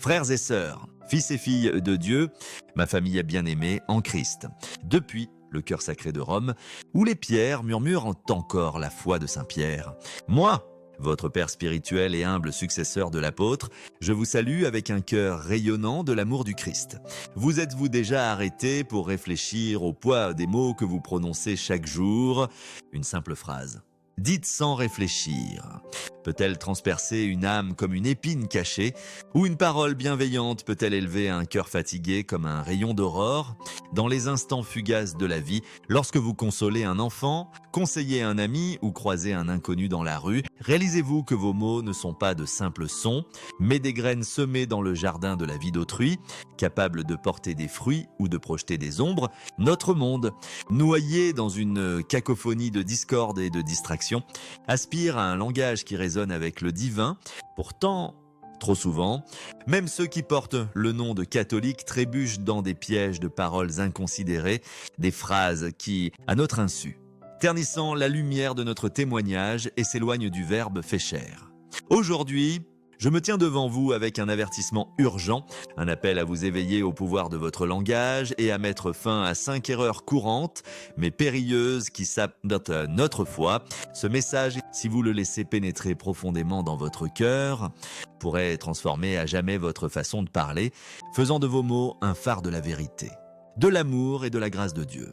Frères et sœurs, fils et filles de Dieu, ma famille bien-aimée en Christ. Depuis le cœur sacré de Rome, où les pierres murmurent encore la foi de Saint Pierre. Moi, votre père spirituel et humble successeur de l'apôtre, je vous salue avec un cœur rayonnant de l'amour du Christ. Vous êtes-vous déjà arrêté pour réfléchir au poids des mots que vous prononcez chaque jour? Une simple phrase. Dites sans réfléchir. Peut-elle transpercer une âme comme une épine cachée? Ou une parole bienveillante peut-elle élever un cœur fatigué comme un rayon d'aurore? Dans les instants fugaces de la vie, lorsque vous consolez un enfant, conseillez un ami ou croisez un inconnu dans la rue, réalisez-vous que vos mots ne sont pas de simples sons, mais des graines semées dans le jardin de la vie d'autrui, capables de porter des fruits ou de projeter des ombres. Notre monde, noyé dans une cacophonie de discorde et de distraction, aspire à un langage qui résonne avec le divin. Pourtant, trop souvent, même ceux qui portent le nom de catholiques trébuchent dans des pièges de paroles inconsidérées, des phrases qui, à notre insu, ternissant la lumière de notre témoignage et s'éloignent du verbe fait chair. Aujourd'hui, je me tiens devant vous avec un avertissement urgent, un appel à vous éveiller au pouvoir de votre langage et à mettre fin à 5 erreurs courantes, mais périlleuses qui sabotent notre foi. Ce message, si vous le laissez pénétrer profondément dans votre cœur, pourrait transformer à jamais votre façon de parler, faisant de vos mots un phare de la vérité, de l'amour et de la grâce de Dieu.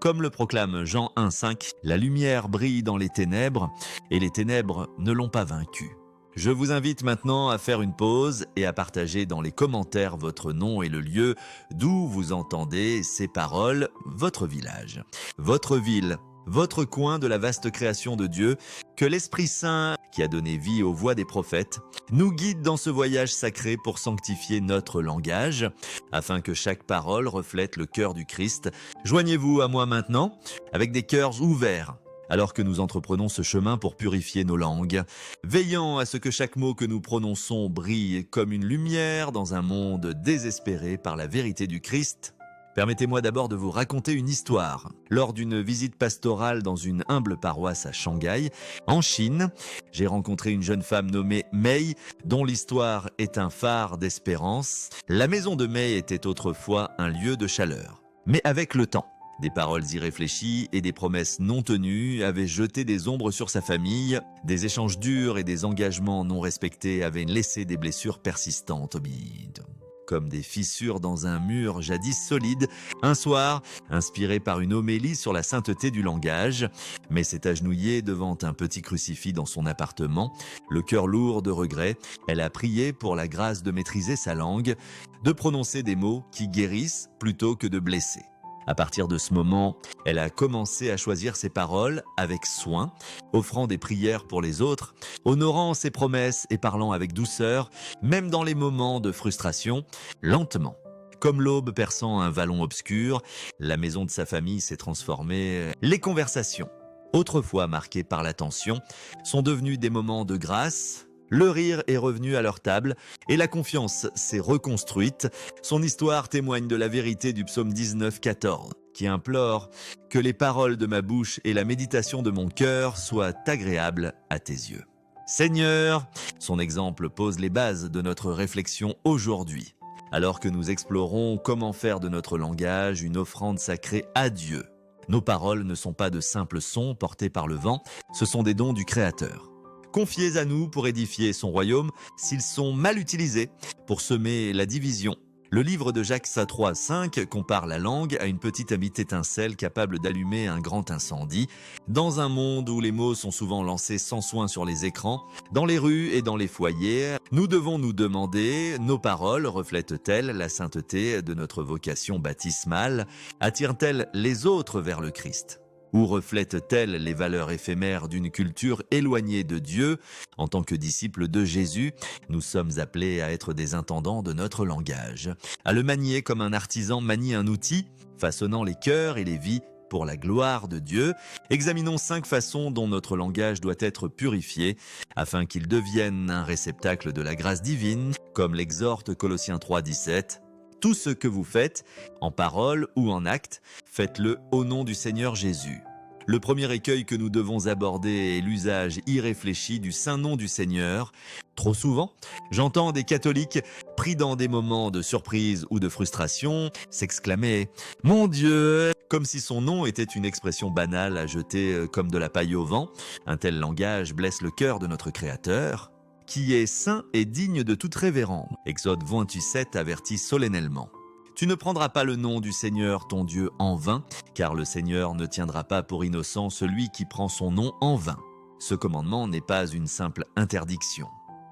Comme le proclame Jean 1,5, la lumière brille dans les ténèbres et les ténèbres ne l'ont pas vaincue. Je vous invite maintenant à faire une pause et à partager dans les commentaires votre nom et le lieu d'où vous entendez ces paroles, votre village, votre ville, votre coin de la vaste création de Dieu, que l'Esprit Saint, qui a donné vie aux voix des prophètes, nous guide dans ce voyage sacré pour sanctifier notre langage, afin que chaque parole reflète le cœur du Christ. Joignez-vous à moi maintenant, avec des cœurs ouverts, alors que nous entreprenons ce chemin pour purifier nos langues, veillant à ce que chaque mot que nous prononçons brille comme une lumière dans un monde désespéré par la vérité du Christ. Permettez-moi d'abord de vous raconter une histoire. Lors d'une visite pastorale dans une humble paroisse à Shanghai, en Chine, j'ai rencontré une jeune femme nommée Mei, dont l'histoire est un phare d'espérance. La maison de Mei était autrefois un lieu de chaleur. Mais avec le temps, des paroles irréfléchies et des promesses non tenues avaient jeté des ombres sur sa famille. Des échanges durs et des engagements non respectés avaient laissé des blessures persistantes au bide. Comme des fissures dans un mur jadis solide, un soir, inspiré par une homélie sur la sainteté du langage, mais s'est agenouillée devant un petit crucifix dans son appartement, le cœur lourd de regrets, elle a prié pour la grâce de maîtriser sa langue, de prononcer des mots qui guérissent plutôt que de blesser. À partir de ce moment, elle a commencé à choisir ses paroles avec soin, offrant des prières pour les autres, honorant ses promesses et parlant avec douceur, même dans les moments de frustration, lentement. Comme l'aube perçant un vallon obscur, la maison de sa famille s'est transformée. Les conversations, autrefois marquées par la tension, sont devenues des moments de grâce. Le rire est revenu à leur table et la confiance s'est reconstruite. Son histoire témoigne de la vérité du psaume 19,14, qui implore que les paroles de ma bouche et la méditation de mon cœur soient agréables à tes yeux. Seigneur, son exemple pose les bases de notre réflexion aujourd'hui, alors que nous explorons comment faire de notre langage une offrande sacrée à Dieu. Nos paroles ne sont pas de simples sons portés par le vent, ce sont des dons du Créateur. Confiés à nous pour édifier son royaume s'ils sont mal utilisés pour semer la division. Le livre de Jacques 3,5 compare la langue à une petite amie étincelle capable d'allumer un grand incendie. Dans un monde où les mots sont souvent lancés sans soin sur les écrans, dans les rues et dans les foyers, nous devons nous demander, nos paroles reflètent-elles la sainteté de notre vocation baptismale? Attirent-elles les autres vers le Christ? Ou reflète-t-elle les valeurs éphémères d'une culture éloignée de Dieu? En tant que disciples de Jésus, nous sommes appelés à être des intendants de notre langage, à le manier comme un artisan manie un outil, façonnant les cœurs et les vies pour la gloire de Dieu. Examinons 5 façons dont notre langage doit être purifié, afin qu'il devienne un réceptacle de la grâce divine, comme l'exhorte Colossiens 3,17. Tout ce que vous faites, en parole ou en acte, faites-le au nom du Seigneur Jésus. Le premier écueil que nous devons aborder est l'usage irréfléchi du saint nom du Seigneur. Trop souvent, j'entends des catholiques pris dans des moments de surprise ou de frustration, s'exclamait « Mon Dieu !» comme si son nom était une expression banale à jeter comme de la paille au vent. Un tel langage blesse le cœur de notre Créateur, qui est saint et digne de toute révérence. Exode 28:7 avertit solennellement. Tu ne prendras pas le nom du Seigneur ton Dieu en vain, car le Seigneur ne tiendra pas pour innocent celui qui prend son nom en vain. Ce commandement n'est pas une simple interdiction,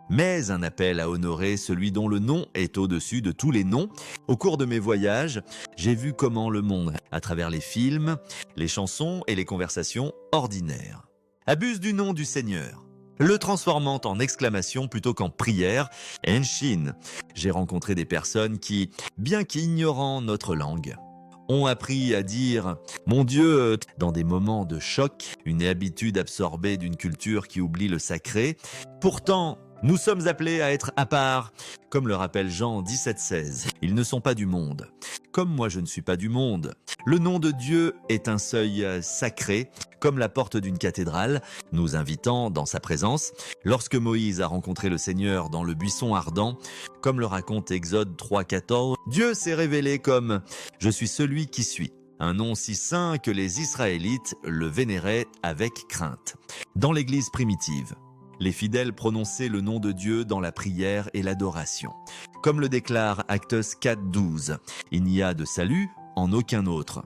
mais un appel à honorer celui dont le nom est au-dessus de tous les noms. Au cours de mes voyages, j'ai vu comment le monde, à travers les films, les chansons et les conversations ordinaires, abuse du nom du Seigneur, le transformant en exclamation plutôt qu'en prière. En Chine, j'ai rencontré des personnes qui, bien qu'ignorant notre langue, ont appris à dire « Mon Dieu » dans des moments de choc, une habitude absorbée d'une culture qui oublie le sacré. Pourtant, nous sommes appelés à être à part, comme le rappelle Jean 17:16. Ils ne sont pas du monde, comme moi je ne suis pas du monde. Le nom de Dieu est un seuil sacré, comme la porte d'une cathédrale, nous invitant dans sa présence. Lorsque Moïse a rencontré le Seigneur dans le buisson ardent, comme le raconte Exode 3:14, Dieu s'est révélé comme « Je suis celui qui suis ». Un nom si saint que les Israélites le vénéraient avec crainte. Dans l'Église primitive, les fidèles prononçaient le nom de Dieu dans la prière et l'adoration. Comme le déclare Actes 4:12, il n'y a de salut en aucun autre,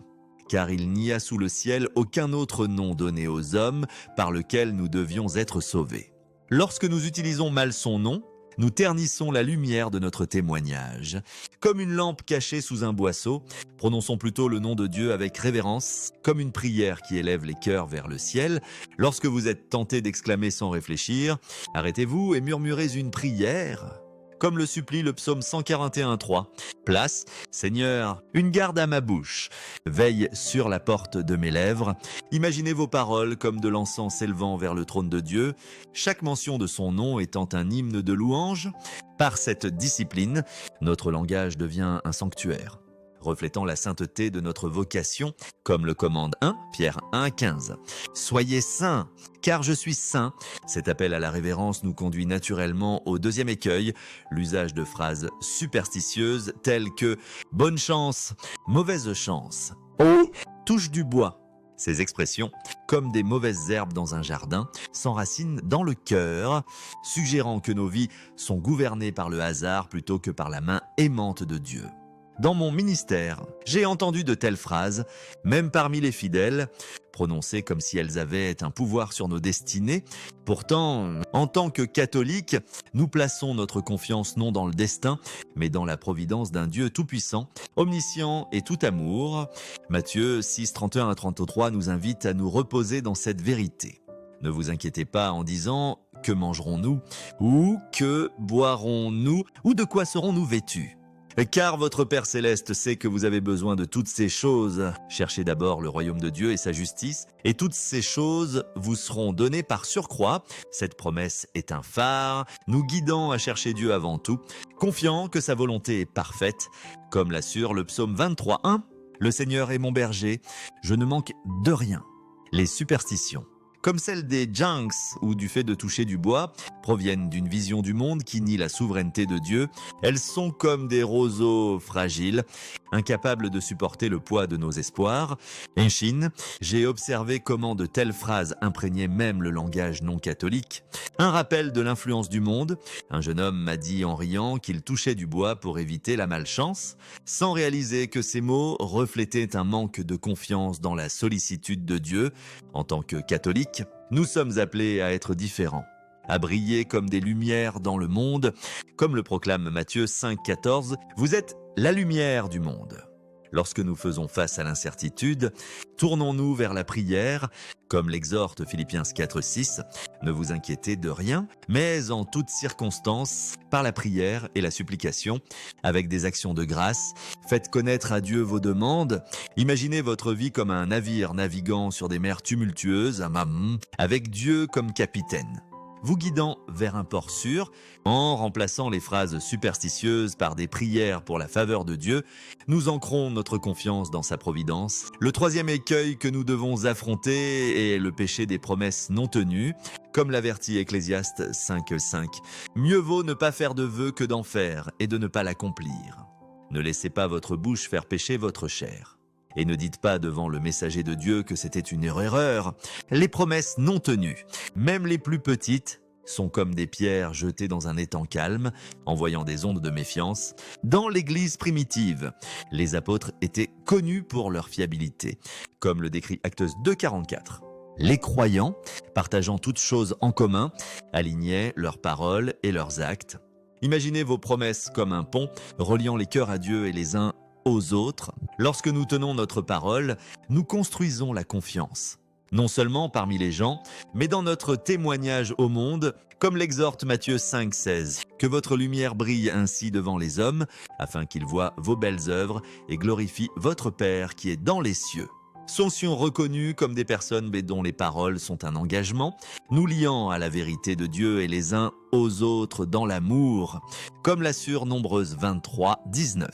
car il n'y a sous le ciel aucun autre nom donné aux hommes par lequel nous devions être sauvés. Lorsque nous utilisons mal son nom, nous ternissons la lumière de notre témoignage. Comme une lampe cachée sous un boisseau, prononçons plutôt le nom de Dieu avec révérence, comme une prière qui élève les cœurs vers le ciel. Lorsque vous êtes tenté d'exclamer sans réfléchir, arrêtez-vous et murmurez une prière, comme le supplie le psaume 141:3. Place, Seigneur, une garde à ma bouche, veille sur la porte de mes lèvres. Imaginez vos paroles comme de l'encens s'élevant vers le trône de Dieu, chaque mention de son nom étant un hymne de louange. Par cette discipline, notre langage devient un sanctuaire, reflétant la sainteté de notre vocation, comme le commande 1 Pierre 1:15. Soyez saints, car je suis saint. Cet appel à la révérence nous conduit naturellement au deuxième écueil, l'usage de phrases superstitieuses telles que « bonne chance »,« mauvaise chance »,« oh, touche du bois ». Ces expressions, comme des mauvaises herbes dans un jardin, s'enracinent dans le cœur, suggérant que nos vies sont gouvernées par le hasard plutôt que par la main aimante de Dieu. Dans mon ministère, j'ai entendu de telles phrases, même parmi les fidèles, prononcées comme si elles avaient un pouvoir sur nos destinées. Pourtant, en tant que catholiques, nous plaçons notre confiance non dans le destin, mais dans la providence d'un Dieu tout-puissant, omniscient et tout amour. Matthieu 6:31-33 nous invite à nous reposer dans cette vérité. Ne vous inquiétez pas en disant « Que mangerons-nous » ou « Que boirons-nous » ou « De quoi serons-nous vêtus ?» Car votre Père Céleste sait que vous avez besoin de toutes ces choses. Cherchez d'abord le royaume de Dieu et sa justice, et toutes ces choses vous seront données par surcroît. Cette promesse est un phare, nous guidant à chercher Dieu avant tout, confiant que sa volonté est parfaite, comme l'assure le psaume 23:1. Le Seigneur est mon berger, je ne manque de rien. Les superstitions, comme celles des Jinx ou du fait de toucher du bois, proviennent d'une vision du monde qui nie la souveraineté de Dieu. Elles sont comme des roseaux fragiles, incapables de supporter le poids de nos espoirs. En Chine, j'ai observé comment de telles phrases imprégnaient même le langage non catholique. Un rappel de l'influence du monde. Un jeune homme m'a dit en riant qu'il touchait du bois pour éviter la malchance, sans réaliser que ces mots reflétaient un manque de confiance dans la sollicitude de Dieu. En tant que catholique, nous sommes appelés à être différents, à briller comme des lumières dans le monde. Comme le proclame Matthieu 5:14, vous êtes la lumière du monde. Lorsque nous faisons face à l'incertitude, tournons-nous vers la prière, comme l'exhorte Philippiens 4:6. Ne vous inquiétez de rien, mais en toutes circonstances, par la prière et la supplication, avec des actions de grâce, faites connaître à Dieu vos demandes. Imaginez votre vie comme un navire naviguant sur des mers tumultueuses, avec Dieu comme capitaine. vous guidant vers un port sûr. En remplaçant les phrases superstitieuses par des prières pour la faveur de Dieu, nous ancrons notre confiance dans sa providence. Le troisième écueil que nous devons affronter est le péché des promesses non tenues. Comme l'avertit Ecclésiaste 5.5, mieux vaut ne pas faire de vœu que d'en faire et de ne pas l'accomplir. Ne laissez pas votre bouche faire pécher votre chair. Et ne dites pas devant le messager de Dieu que c'était une erreur. Les promesses non tenues, même les plus petites, sont comme des pierres jetées dans un étang calme, envoyant des ondes de méfiance. Dans l'Église primitive, les apôtres étaient connus pour leur fiabilité, comme le décrit Actes 2.44. Les croyants, partageant toutes choses en commun, alignaient leurs paroles et leurs actes. Imaginez vos promesses comme un pont reliant les cœurs à Dieu et les uns aux autres. Lorsque nous tenons notre parole, nous construisons la confiance. Non seulement parmi les gens, mais dans notre témoignage au monde, comme l'exhorte Matthieu 5.16. Que votre lumière brille ainsi devant les hommes, afin qu'ils voient vos belles œuvres et glorifient votre Père qui est dans les cieux. Sont reconnus comme des personnes mais dont les paroles sont un engagement, nous liant à la vérité de Dieu et les uns aux autres dans l'amour, comme l'assure Nombreuse 23.19.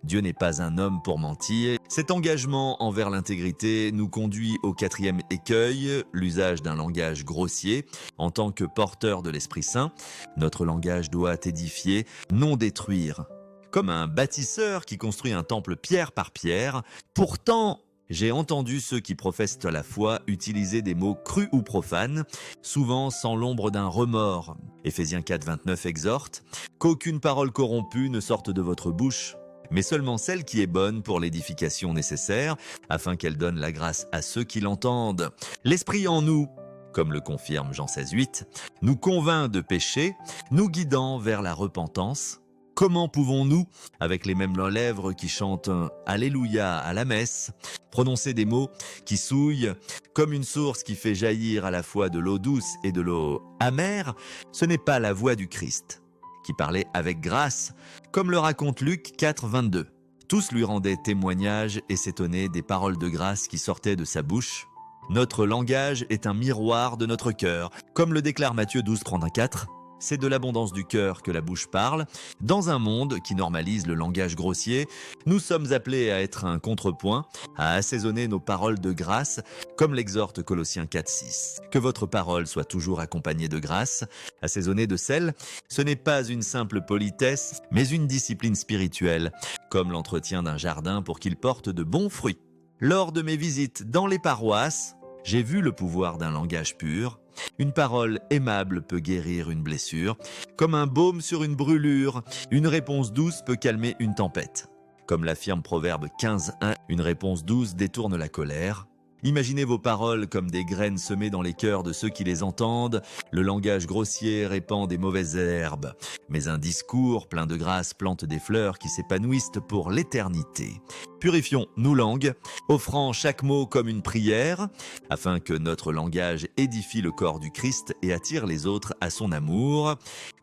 Dieu n'est pas un homme pour mentir. Cet engagement envers l'intégrité nous conduit au quatrième écueil, l'usage d'un langage grossier. En tant que porteur de l'Esprit Saint, notre langage doit édifier, non détruire. Comme un bâtisseur qui construit un temple pierre par pierre, pourtant, j'ai entendu ceux qui professent la foi utiliser des mots crus ou profanes, souvent sans l'ombre d'un remords. Éphésiens 4.29 exhorte « Qu'aucune parole corrompue ne sorte de votre bouche, mais seulement celle qui est bonne pour l'édification nécessaire, afin qu'elle donne la grâce à ceux qui l'entendent. L'Esprit en nous, comme le confirme Jean 16.8, nous convainc de péché, nous guidant vers la repentance. » Comment pouvons-nous, avec les mêmes lèvres qui chantent « Alléluia » à la messe, prononcer des mots qui souillent comme une source qui fait jaillir à la fois de l'eau douce et de l'eau amère? Ce n'est pas la voix du Christ, qui parlait avec grâce, comme le raconte Luc 4.22. Tous lui rendaient témoignage et s'étonnaient des paroles de grâce qui sortaient de sa bouche. Notre langage est un miroir de notre cœur, comme le déclare Matthieu 12.34. C'est de l'abondance du cœur que la bouche parle. Dans un monde qui normalise le langage grossier, nous sommes appelés à être un contrepoint, à assaisonner nos paroles de grâce, comme l'exhorte Colossiens 4.6. Que votre parole soit toujours accompagnée de grâce, assaisonnée de sel. Ce n'est pas une simple politesse, mais une discipline spirituelle, comme l'entretien d'un jardin pour qu'il porte de bons fruits. Lors de mes visites dans les paroisses, j'ai vu le pouvoir d'un langage pur. Une parole aimable peut guérir une blessure, comme un baume sur une brûlure. Une réponse douce peut calmer une tempête. Comme l'affirme Proverbe 15.1, une réponse douce détourne la colère. Imaginez vos paroles comme des graines semées dans les cœurs de ceux qui les entendent. Le langage grossier répand des mauvaises herbes, mais un discours plein de grâce plante des fleurs qui s'épanouissent pour l'éternité. Purifions nos langues, offrant chaque mot comme une prière, afin que notre langage édifie le corps du Christ et attire les autres à son amour.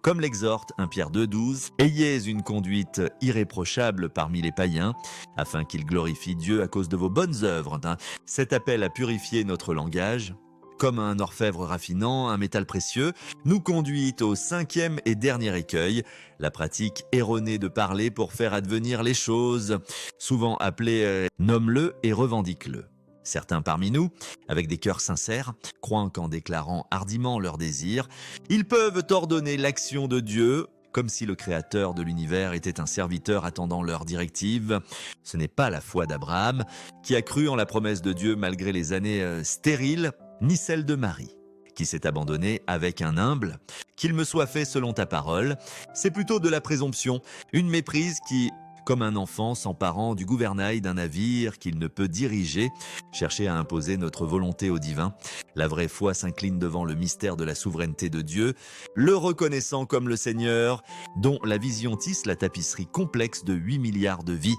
Comme l'exhorte 1 Pierre 2.12, « Ayez une conduite irréprochable parmi les païens, afin qu'ils glorifient Dieu à cause de vos bonnes œuvres. » Cet appel à purifier notre langage, comme un orfèvre raffinant un métal précieux, nous conduit au cinquième et dernier écueil, la pratique erronée de parler pour faire advenir les choses, souvent appelée « nomme-le et revendique-le ». Certains parmi nous, avec des cœurs sincères, croient qu'en déclarant hardiment leurs désirs, ils peuvent ordonner l'action de Dieu, comme si le Créateur de l'univers était un serviteur attendant leurs directives. Ce n'est pas la foi d'Abraham, qui a cru en la promesse de Dieu malgré les années stériles, ni celle de Marie, qui s'est abandonnée avec un humble « qu'il me soit fait selon ta parole ». C'est plutôt de la présomption, une méprise qui, comme un enfant s'emparant du gouvernail d'un navire qu'il ne peut diriger, chercher à imposer notre volonté au divin. La vraie foi s'incline devant le mystère de la souveraineté de Dieu, le reconnaissant comme le Seigneur, dont la vision tisse la tapisserie complexe de 8 milliards de vies.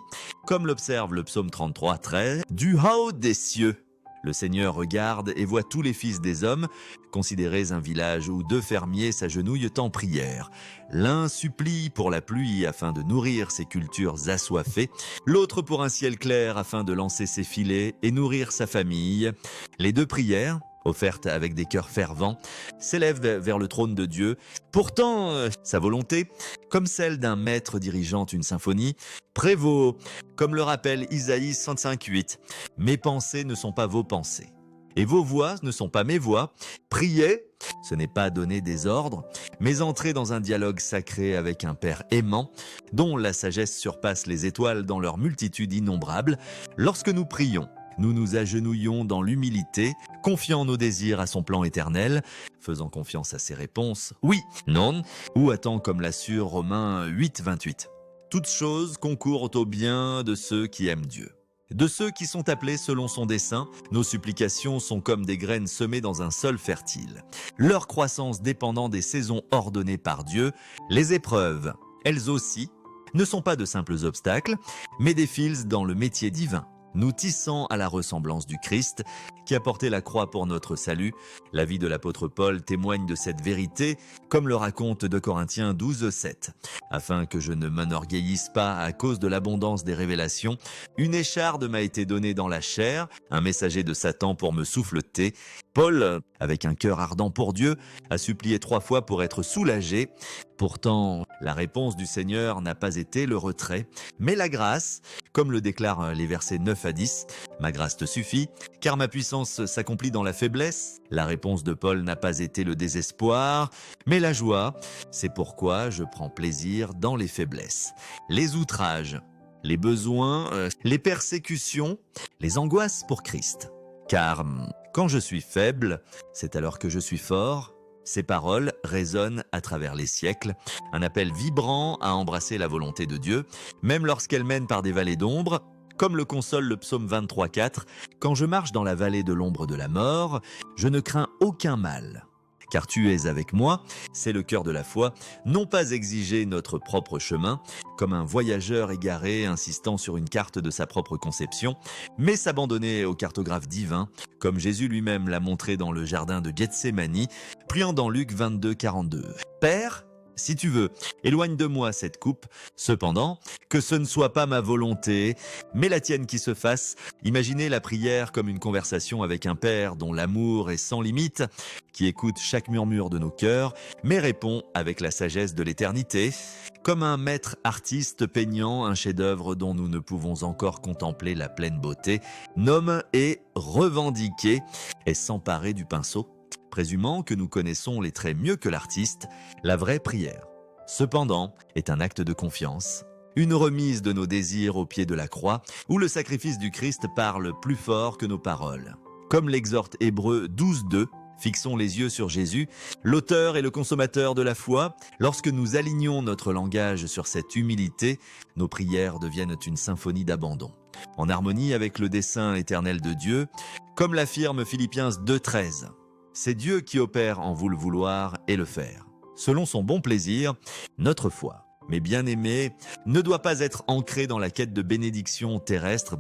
Comme l'observe le psaume 33.13, « Du haut des cieux ». Le Seigneur regarde et voit tous les fils des hommes. Considérez un village où 2 fermiers s'agenouillent en prière. L'un supplie pour la pluie afin de nourrir ses cultures assoiffées, l'autre pour un ciel clair afin de lancer ses filets et nourrir sa famille. Les 2 prières offerte avec des cœurs fervents, s'élève vers le trône de Dieu. Pourtant, sa volonté, comme celle d'un maître dirigeant une symphonie, prévaut, comme le rappelle Isaïe 65:8. « Mes pensées ne sont pas vos pensées, et vos voix ne sont pas mes voix. Priez, ce n'est pas donner des ordres, mais entrer dans un dialogue sacré avec un Père aimant, dont la sagesse surpasse les étoiles dans leur multitude innombrable. Lorsque nous prions, nous nous agenouillons dans l'humilité, confiant nos désirs à son plan éternel, faisant confiance à ses réponses, oui, non, ou attend comme l'assure Romains 8:28. Toutes choses concourent au bien de ceux qui aiment Dieu. De ceux qui sont appelés selon son dessein, nos supplications sont comme des graines semées dans un sol fertile. Leur croissance dépendant des saisons ordonnées par Dieu, les épreuves, elles aussi, ne sont pas de simples obstacles, mais des fils dans le métier divin, nous tissant à la ressemblance du Christ, qui a porté la croix pour notre salut. La vie de l'apôtre Paul témoigne de cette vérité, comme le raconte 2 Corinthiens 12:7. Afin que je ne m'enorgueillisse pas à cause de l'abondance des révélations, une écharde m'a été donnée dans la chair, un messager de Satan pour me souffleter. Paul, avec un cœur ardent pour Dieu, a supplié 3 fois pour être soulagé. Pourtant, la réponse du Seigneur n'a pas été le retrait, mais la grâce, comme le déclarent les versets 9 à 10. « Ma grâce te suffit, car ma puissance s'accomplit dans la faiblesse. » La réponse de Paul n'a pas été le désespoir, mais la joie. C'est pourquoi je prends plaisir dans les faiblesses. Les outrages, les besoins, les persécutions, les angoisses pour Christ. Car quand je suis faible, c'est alors que je suis fort. Ces paroles résonnent à travers les siècles, un appel vibrant à embrasser la volonté de Dieu, même lorsqu'elle mène par des vallées d'ombre, comme le console le psaume 23:4. « Quand je marche dans la vallée de l'ombre de la mort, je ne crains aucun mal. Car tu es avec moi », c'est le cœur de la foi, non pas exiger notre propre chemin, comme un voyageur égaré insistant sur une carte de sa propre conception, mais s'abandonner au cartographe divin, comme Jésus lui-même l'a montré dans le jardin de Gethsémani, priant dans Luc 22:42. « Père, si tu veux, éloigne de moi cette coupe. Cependant, que ce ne soit pas ma volonté, mais la tienne qui se fasse. » Imaginez la prière comme une conversation avec un Père dont l'amour est sans limite, qui écoute chaque murmure de nos cœurs, mais répond avec la sagesse de l'éternité, comme un maître artiste peignant un chef-d'œuvre dont nous ne pouvons encore contempler la pleine beauté, nomme et revendiquer et s'emparer du pinceau. Présumant que nous connaissons les traits mieux que l'artiste, la vraie prière, cependant, est un acte de confiance, une remise de nos désirs au pied de la croix, où le sacrifice du Christ parle plus fort que nos paroles. Comme l'exhorte Hébreux 12:2, fixons les yeux sur Jésus, l'auteur et le consommateur de la foi. Lorsque nous alignons notre langage sur cette humilité, nos prières deviennent une symphonie d'abandon, en harmonie avec le dessein éternel de Dieu, comme l'affirme Philippiens 2:13. C'est Dieu qui opère en vous le vouloir et le faire. Selon son bon plaisir, notre foi, mes bien-aimés, ne doit pas être ancrée dans la quête de bénédictions terrestres,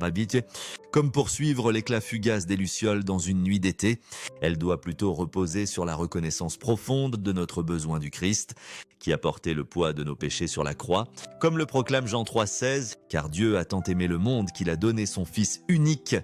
comme pour suivre l'éclat fugace des lucioles dans une nuit d'été. Elle doit plutôt reposer sur la reconnaissance profonde de notre besoin du Christ, qui a porté le poids de nos péchés sur la croix, comme le proclame Jean 3,16, « Car Dieu a tant aimé le monde qu'il a donné son Fils unique,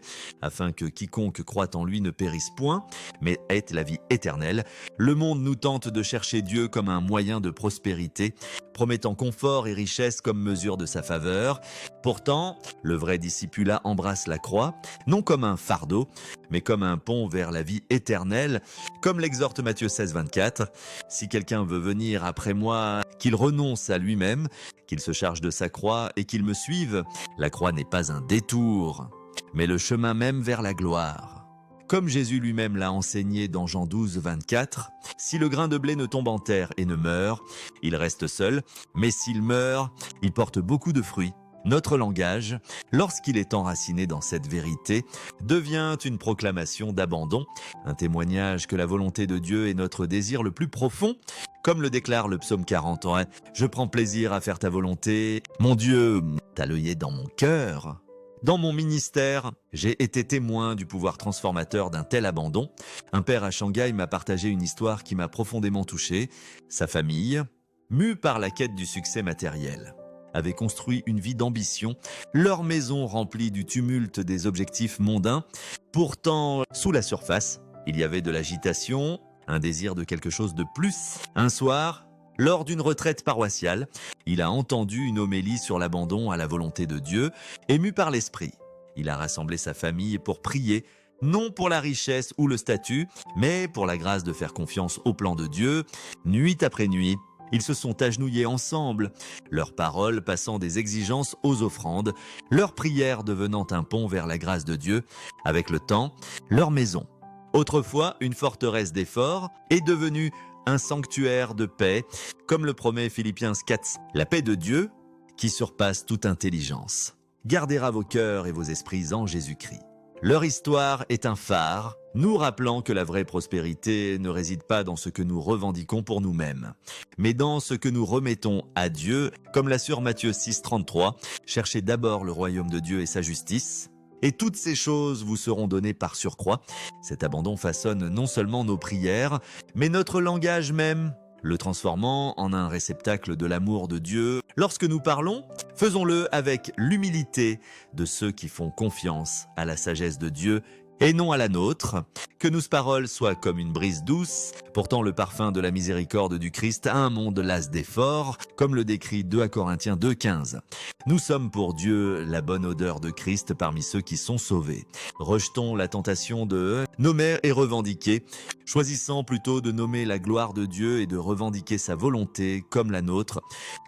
afin que quiconque croit en lui ne périsse point, mais ait la vie éternelle. » Le monde nous tente de chercher Dieu comme un moyen de prospérité, promettant confort et richesse comme mesure de sa faveur. Pourtant, le vrai discipulat embrasse la croix, non comme un fardeau, mais comme un pont vers la vie éternelle, comme l'exhorte Matthieu 16,24. « Si quelqu'un veut venir après moi, qu'il renonce à lui-même, qu'il se charge de sa croix et qu'il me suive. La croix n'est pas un détour, mais le chemin même vers la gloire. » Comme Jésus lui-même l'a enseigné dans Jean 12,24, « Si le grain de blé ne tombe en terre et ne meurt, il reste seul, mais s'il meurt, il porte beaucoup de fruits. » Notre langage, lorsqu'il est enraciné dans cette vérité, devient une proclamation d'abandon, un témoignage que la volonté de Dieu est notre désir le plus profond, comme le déclare le psaume 41. « Je prends plaisir à faire ta volonté. Mon Dieu, t'as l'œillet dans mon cœur. » Dans mon ministère, j'ai été témoin du pouvoir transformateur d'un tel abandon. Un père à Shanghai m'a partagé une histoire qui m'a profondément touché. Sa famille, mue par la quête du succès matériel, avait construit une vie d'ambition, leur maison remplie du tumulte des objectifs mondains. Pourtant, sous la surface, Il y avait de l'agitation, un désir de quelque chose de plus. Un soir, lors d'une retraite paroissiale, il a entendu une homélie sur l'abandon à la volonté de Dieu, ému par l'esprit. Il a rassemblé sa famille pour prier, non pour la richesse ou le statut, mais pour la grâce de faire confiance au plan de Dieu. Nuit après nuit, ils se sont agenouillés ensemble, leurs paroles passant des exigences aux offrandes, leurs prières devenant un pont vers la grâce de Dieu. Avec le temps, leur maison, autrefois une forteresse d'efforts, est devenue un sanctuaire de paix, comme le promet Philippiens 4, la paix de Dieu qui surpasse toute intelligence. Gardera vos cœurs et vos esprits en Jésus-Christ. Leur histoire est un phare, nous rappelant que la vraie prospérité ne réside pas dans ce que nous revendiquons pour nous-mêmes, mais dans ce que nous remettons à Dieu, comme l'assure Matthieu 6,33, « Cherchez d'abord le royaume de Dieu et sa justice, et toutes ces choses vous seront données par surcroît. » Cet abandon façonne non seulement nos prières, mais notre langage même, le transformant en un réceptacle de l'amour de Dieu. Lorsque nous parlons, faisons-le avec l'humilité de ceux qui font confiance à la sagesse de Dieu et non à la nôtre. Que nos paroles soient comme une brise douce, portant le parfum de la miséricorde du Christ à un monde las d'efforts, comme le décrit 2 Corinthiens 2,15. Nous sommes pour Dieu la bonne odeur de Christ parmi ceux qui sont sauvés. Rejetons la tentation de nommer et revendiquer, choisissant plutôt de nommer la gloire de Dieu et de revendiquer sa volonté comme la nôtre.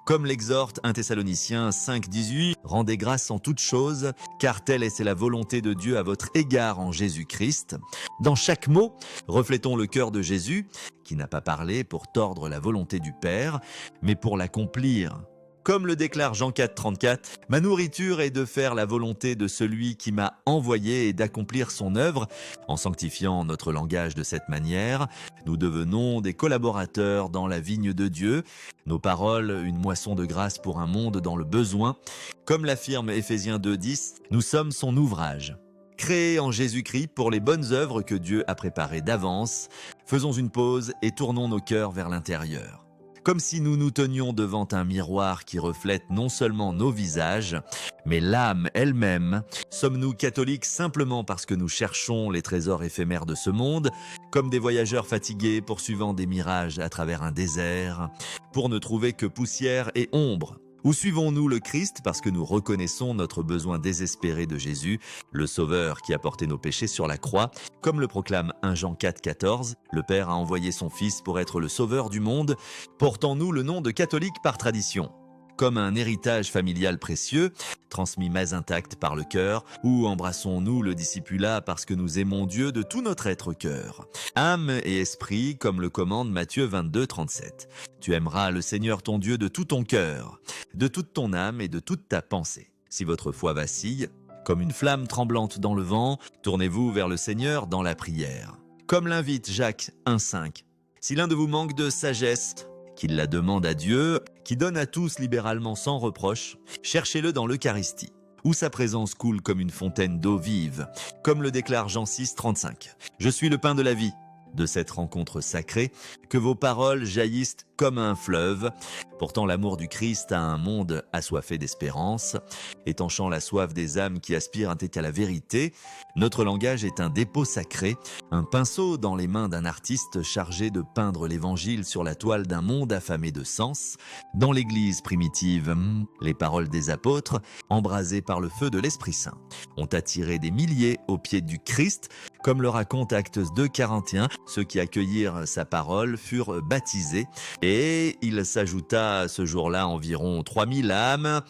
Comme l'exhorte 1 Thessaloniciens 5,18, « Rendez grâce en toutes choses, car telle est la volonté de Dieu à votre égard en Jésus-Christ. » Dans chaque mot, reflétons le cœur de Jésus, qui n'a pas parlé pour tordre la volonté du Père, mais pour l'accomplir. Comme le déclare Jean 4,34, « Ma nourriture est de faire la volonté de celui qui m'a envoyé et d'accomplir son œuvre. » En sanctifiant notre langage de cette manière, nous devenons des collaborateurs dans la vigne de Dieu. Nos paroles, une moisson de grâce pour un monde dans le besoin. Comme l'affirme Éphésiens 2,10, nous sommes son ouvrage, créé en Jésus-Christ pour les bonnes œuvres que Dieu a préparées d'avance. Faisons une pause et tournons nos cœurs vers l'intérieur. Comme si nous nous tenions devant un miroir qui reflète non seulement nos visages, mais l'âme elle-même. Sommes-nous catholiques simplement parce que nous cherchons les trésors éphémères de ce monde, comme des voyageurs fatigués poursuivant des mirages à travers un désert, pour ne trouver que poussière et ombre? Ou suivons-nous le Christ parce que nous reconnaissons notre besoin désespéré de Jésus, le Sauveur qui a porté nos péchés sur la croix? Comme le proclame 1 Jean 4,14, le Père a envoyé son Fils pour être le Sauveur du monde. Portons-nous le nom de catholique par tradition, comme un héritage familial précieux, transmis mais intact par le cœur, ou embrassons-nous le discipulat parce que nous aimons Dieu de tout notre être cœur? Âme et esprit, comme le commande Matthieu 22,37. Tu aimeras le Seigneur ton Dieu de tout ton cœur, de toute ton âme et de toute ta pensée. Si votre foi vacille, comme une flamme tremblante dans le vent, tournez-vous vers le Seigneur dans la prière. Comme l'invite Jacques 1,5. Si l'un de vous manque de sagesse, qu'il la demande à Dieu, qui donne à tous libéralement sans reproche, cherchez-le dans l'Eucharistie, où sa présence coule comme une fontaine d'eau vive, comme le déclare Jean 6,35. Je suis le pain de la vie. De cette rencontre sacrée, que vos paroles jaillissent comme un fleuve, portant l'amour du Christ à un monde assoiffé d'espérance, étanchant la soif des âmes qui aspirent à la vérité. Notre langage est un dépôt sacré, un pinceau dans les mains d'un artiste chargé de peindre l'évangile sur la toile d'un monde affamé de sens. Dans l'église primitive, les paroles des apôtres, embrasées par le feu de l'Esprit Saint, ont attiré des milliers aux pieds du Christ, comme le raconte Actes 2,41, ceux qui accueillirent sa parole furent baptisés, et il s'ajouta ce jour-là environ 3000 âmes.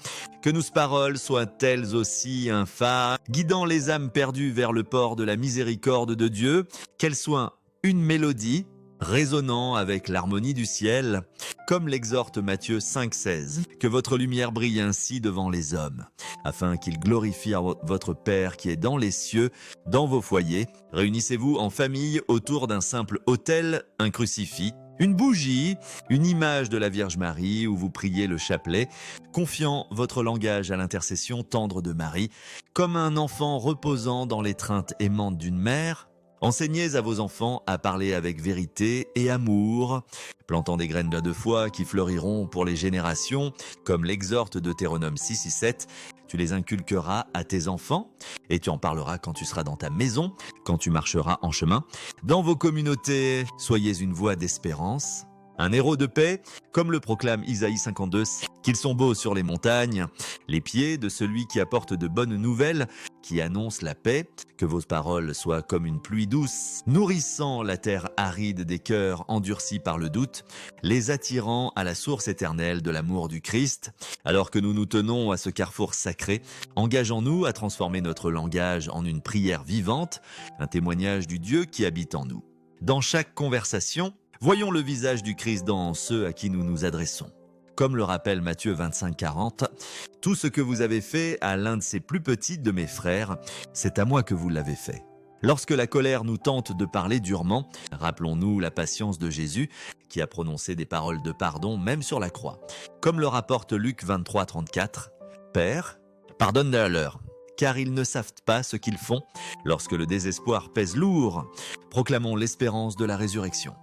Que nos paroles soient elles aussi un phare, guidant les âmes perdues vers le port de la miséricorde de Dieu, qu'elles soient une mélodie, résonnant avec l'harmonie du ciel, comme l'exhorte Matthieu 5,16, que votre lumière brille ainsi devant les hommes, afin qu'ils glorifient votre Père qui est dans les cieux, dans vos foyers. Réunissez-vous en famille autour d'un simple autel, un crucifix, une bougie, une image de la Vierge Marie où vous priez le chapelet, confiant votre langage à l'intercession tendre de Marie, comme un enfant reposant dans l'étreinte aimante d'une mère. Enseignez à vos enfants à parler avec vérité et amour, plantant des graines de foi qui fleuriront pour les générations, comme l'exhorte Deutéronome 6 et 7. Tu les inculqueras à tes enfants et tu en parleras quand tu seras dans ta maison, quand tu marcheras en chemin. Dans vos communautés, soyez une voix d'espérance, un héros de paix, comme le proclame Isaïe 52, qu'ils sont beaux sur les montagnes, les pieds de celui qui apporte de bonnes nouvelles, qui annonce la paix, que vos paroles soient comme une pluie douce, nourrissant la terre aride des cœurs endurcis par le doute, les attirant à la source éternelle de l'amour du Christ. Alors que nous nous tenons à ce carrefour sacré, engageons-nous à transformer notre langage en une prière vivante, un témoignage du Dieu qui habite en nous. Dans chaque conversation, voyons le visage du Christ dans ceux à qui nous nous adressons. Comme le rappelle Matthieu 25:40, « Tout ce que vous avez fait à l'un de ces plus petits de mes frères, c'est à moi que vous l'avez fait. » Lorsque la colère nous tente de parler durement, rappelons-nous la patience de Jésus qui a prononcé des paroles de pardon même sur la croix. Comme le rapporte Luc 23:34, « Père, pardonne-leur, car ils ne savent pas ce qu'ils font. Lorsque le désespoir pèse lourd, proclamons l'espérance de la résurrection. »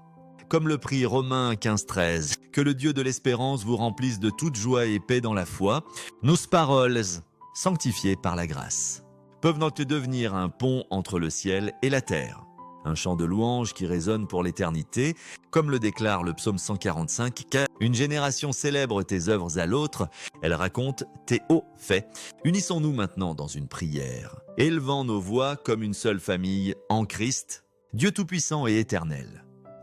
Comme le prie Romains 15:13, que le Dieu de l'espérance vous remplisse de toute joie et paix dans la foi, nos paroles, sanctifiées par la grâce, peuvent donc devenir un pont entre le ciel et la terre. Un chant de louange qui résonne pour l'éternité, comme le déclare le psaume 145, car une génération célèbre tes œuvres à l'autre, elle raconte tes hauts faits. Unissons-nous maintenant dans une prière, élevant nos voix comme une seule famille en Christ, Dieu tout-puissant et éternel.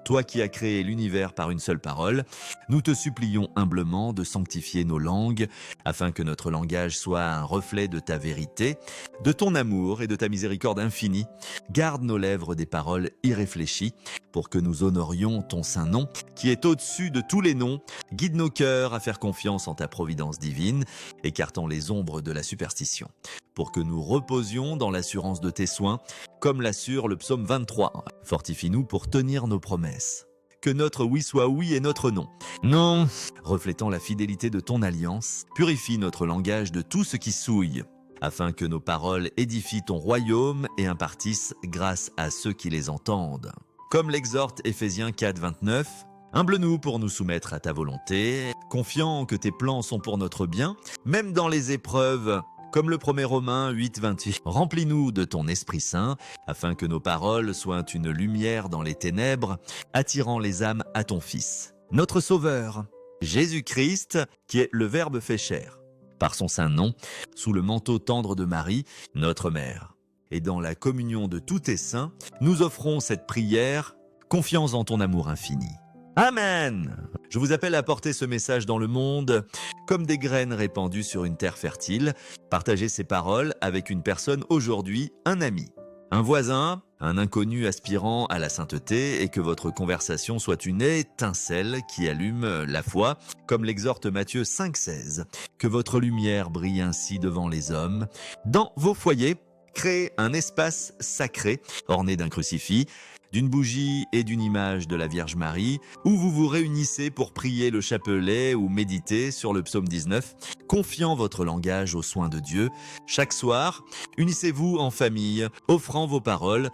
Toi qui as créé l'univers par une seule parole, nous te supplions humblement de sanctifier nos langues, afin que notre langage soit un reflet de ta vérité, de ton amour et de ta miséricorde infinie. Garde nos lèvres des paroles irréfléchies, pour que nous honorions ton saint nom, qui est au-dessus de tous les noms. Guide nos cœurs à faire confiance en ta providence divine, écartant les ombres de la superstition, pour que nous reposions dans l'assurance de tes soins, comme l'assure le psaume 23. Fortifie-nous pour tenir nos promesses. Que notre oui soit oui et notre non. Non, reflétant la fidélité de ton alliance, purifie notre langage de tout ce qui souille, afin que nos paroles édifient ton royaume et impartissent grâce à ceux qui les entendent. Comme l'exhorte Éphésiens 4:29, humble-nous pour nous soumettre à ta volonté, confiant que tes plans sont pour notre bien, même dans les épreuves. Comme le promet Romains 8:28, remplis-nous de ton Esprit Saint, afin que nos paroles soient une lumière dans les ténèbres, attirant les âmes à ton Fils, notre Sauveur, Jésus-Christ, qui est le Verbe fait chair. Par son saint nom, sous le manteau tendre de Marie, notre Mère. Et dans la communion de tous tes saints, nous offrons cette prière, confiance en ton amour infini. Amen. Je vous appelle à porter ce message dans le monde comme des graines répandues sur une terre fertile. Partagez ces paroles avec une personne aujourd'hui, un ami, un voisin, un inconnu aspirant à la sainteté, et que votre conversation soit une étincelle qui allume la foi, comme l'exhorte Matthieu 5:16. Que votre lumière brille ainsi devant les hommes. Dans vos foyers, créez un espace sacré orné d'un crucifix, d'une bougie et d'une image de la Vierge Marie, où vous vous réunissez pour prier le chapelet ou méditer sur le psaume 19, confiant votre langage aux soins de Dieu. Chaque soir, unissez-vous en famille, offrant vos paroles,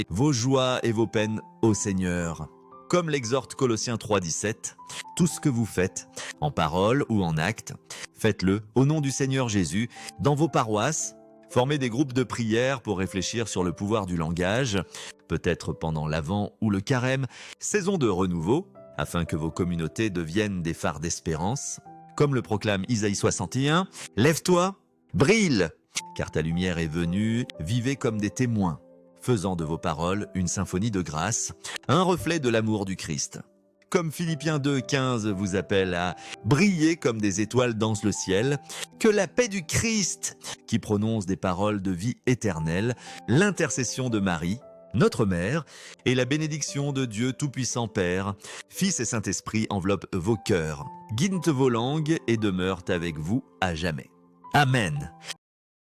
vos joies et vos peines au Seigneur. Comme l'exhorte Colossiens 3:17, tout ce que vous faites, en parole ou en acte, faites-le au nom du Seigneur Jésus, dans vos paroisses. Formez des groupes de prière pour réfléchir sur le pouvoir du langage, peut-être pendant l'Avent ou le Carême, saison de renouveau, afin que vos communautés deviennent des phares d'espérance. Comme le proclame Isaïe 61, « Lève-toi, brille, car ta lumière est venue, vivez comme des témoins, faisant de vos paroles une symphonie de grâce, un reflet de l'amour du Christ. » Comme Philippiens 2:15 vous appelle à briller comme des étoiles dans le ciel, que la paix du Christ, qui prononce des paroles de vie éternelle, l'intercession de Marie, notre Mère, et la bénédiction de Dieu Tout-Puissant Père, Fils et Saint-Esprit enveloppent vos cœurs, guident vos langues et demeurent avec vous à jamais. Amen.